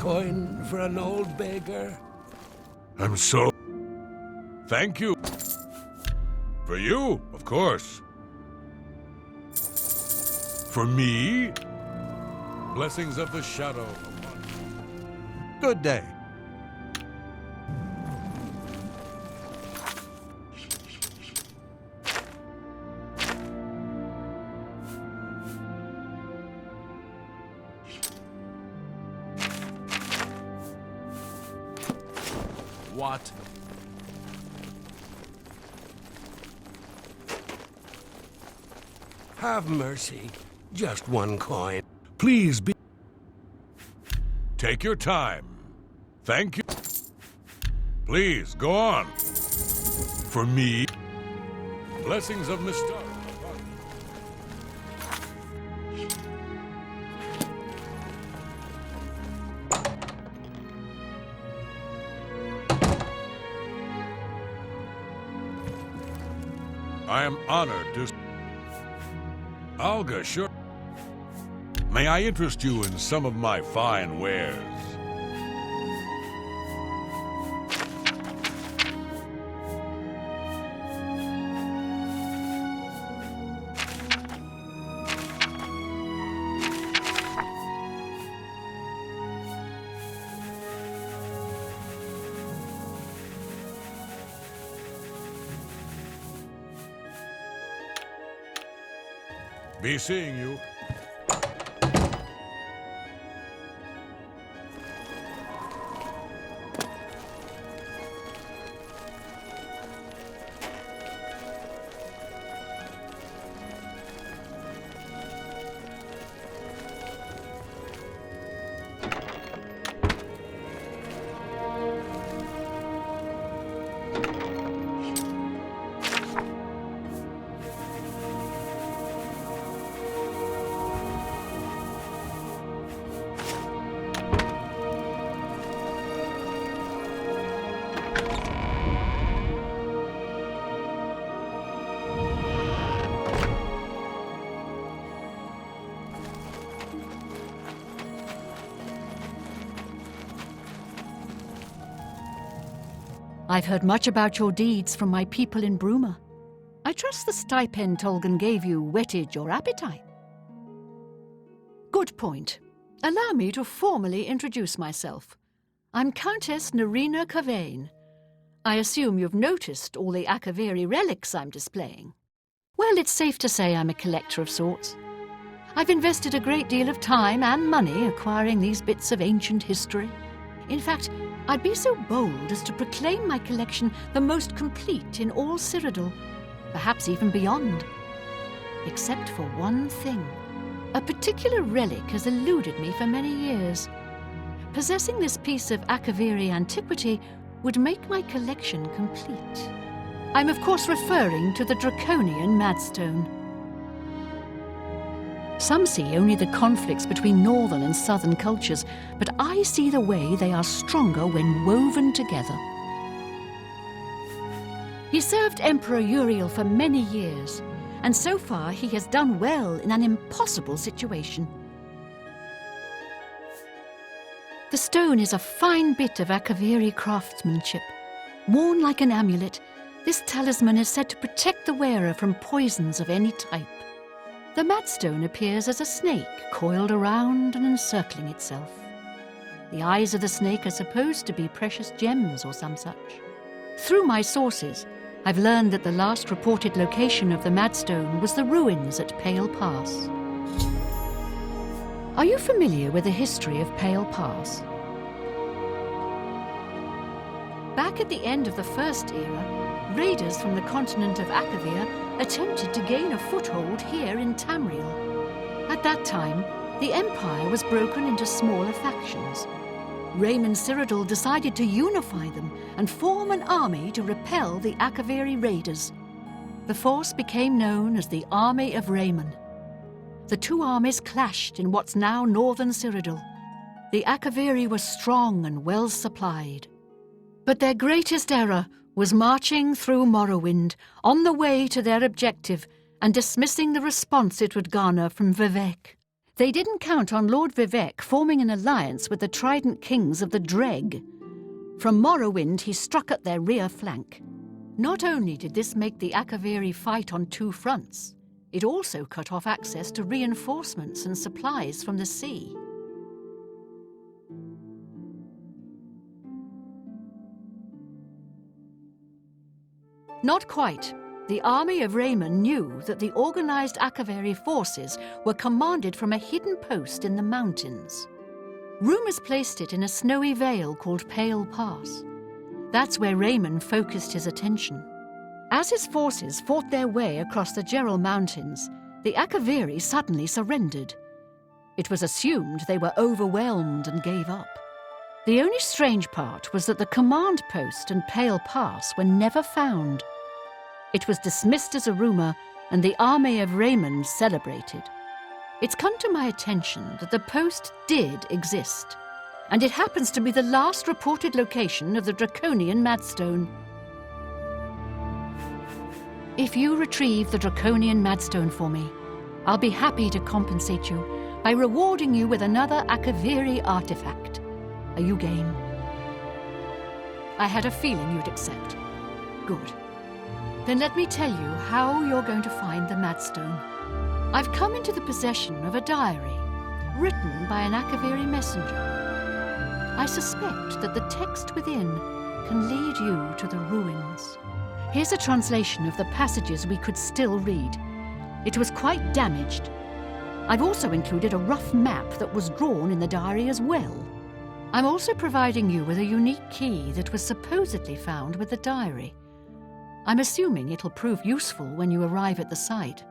coin for an old beggar? I'm so... Thank you. For you, of course. For me? Blessings of the shadow. Good day. What? Have mercy. Just one coin. Please be... Take your time. Thank you. Please, go on. For me, blessings of Mr. I am honored to... Olga, sure. May I interest you in some of my fine wares? Be seeing you. I've heard much about your deeds from my people in Bruma. I trust the stipend Tolgan gave you whetted your appetite. Good point. Allow me to formally introduce myself. I'm Countess Nerina Cavane. I assume you've noticed all the Akaviri relics I'm displaying. Well, it's safe to say I'm a collector of sorts. I've invested a great deal of time and money acquiring these bits of ancient history. In fact, I'd be so bold as to proclaim my collection the most complete in all Cyrodiil, perhaps even beyond. Except for one thing. A particular relic has eluded me for many years. Possessing this piece of Akaviri antiquity would make my collection complete. I'm of course referring to the Draconian Madstone. Some see only the conflicts between northern and southern cultures, but I see the way they are stronger when woven together. He served Emperor Uriel for many years, and so far he has done well in an impossible situation. The stone is a fine bit of Akaviri craftsmanship. Worn like an amulet, this talisman is said to protect the wearer from poisons of any type. The Madstone appears as a snake coiled around and encircling itself. The eyes of the snake are supposed to be precious gems or some such. Through my sources, I've learned that the last reported location of the Madstone was the ruins at Pale Pass. Are you familiar with the history of Pale Pass? Back at the end of the First Era, raiders from the continent of Akavir attempted to gain a foothold here in Tamriel. At that time, the Empire was broken into smaller factions. Raymond Cyrodiil decided to unify them and form an army to repel the Akaviri raiders. The force became known as the Army of Raymond. The two armies clashed in what's now northern Cyrodiil. The Akaviri were strong and well supplied. But their greatest error was marching through Morrowind on the way to their objective and dismissing the response it would garner from Vivek. They didn't count on Lord Vivek forming an alliance with the Trident Kings of the Dreg. From Morrowind, he struck at their rear flank. Not only did this make the Akaviri fight on two fronts, it also cut off access to reinforcements and supplies from the sea. Not quite. The army of Raymond knew that the organized Akaviri forces were commanded from a hidden post in the mountains. Rumors placed it in a snowy vale called Pale Pass. That's where Raymond focused his attention. As his forces fought their way across the Gerald Mountains, the Akaviri suddenly surrendered. It was assumed they were overwhelmed and gave up. The only strange part was that the command post and Pale Pass were never found. It was dismissed as a rumor, and the army of Raymond celebrated. It's come to my attention that the post did exist, and it happens to be the last reported location of the Draconian Madstone. If you retrieve the Draconian Madstone for me, I'll be happy to compensate you by rewarding you with another Akaviri artifact. Are you game? I had a feeling you'd accept. Good. Then let me tell you how you're going to find the Madstone. I've come into the possession of a diary, written by an Akaviri messenger. I suspect that the text within can lead you to the ruins. Here's a translation of the passages we could still read. It was quite damaged. I've also included a rough map that was drawn in the diary as well. I'm also providing you with a unique key that was supposedly found with the diary. I'm assuming it'll prove useful when you arrive at the site.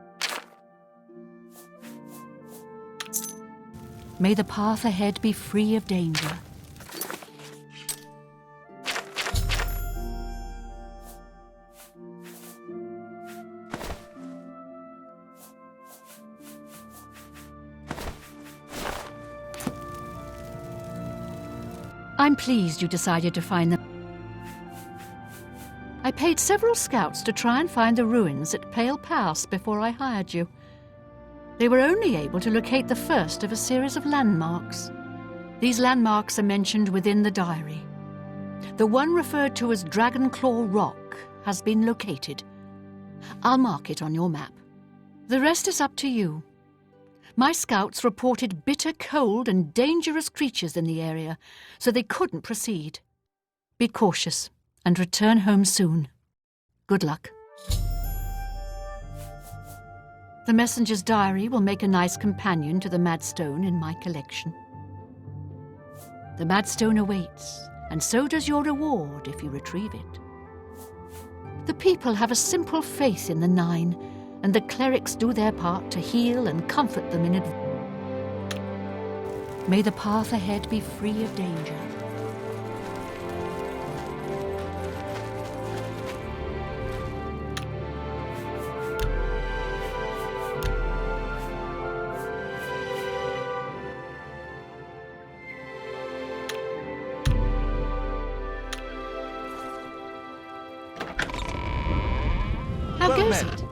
May the path ahead be free of danger. I'm pleased you decided to find them. I paid several scouts to try and find the ruins at Pale Pass before I hired you. They were only able to locate the first of a series of landmarks. These landmarks are mentioned within the diary. The one referred to as Dragonclaw Rock has been located. I'll mark it on your map. The rest is up to you. My scouts reported bitter cold and dangerous creatures in the area, so they couldn't proceed. Be cautious and return home soon. Good luck. The messenger's diary will make a nice companion to the Madstone in my collection. The Madstone awaits, and so does your reward if you retrieve it. The people have a simple faith in the Nine, and the clerics do their part to heal and comfort them in advance. May the path ahead be free of danger. How goes it?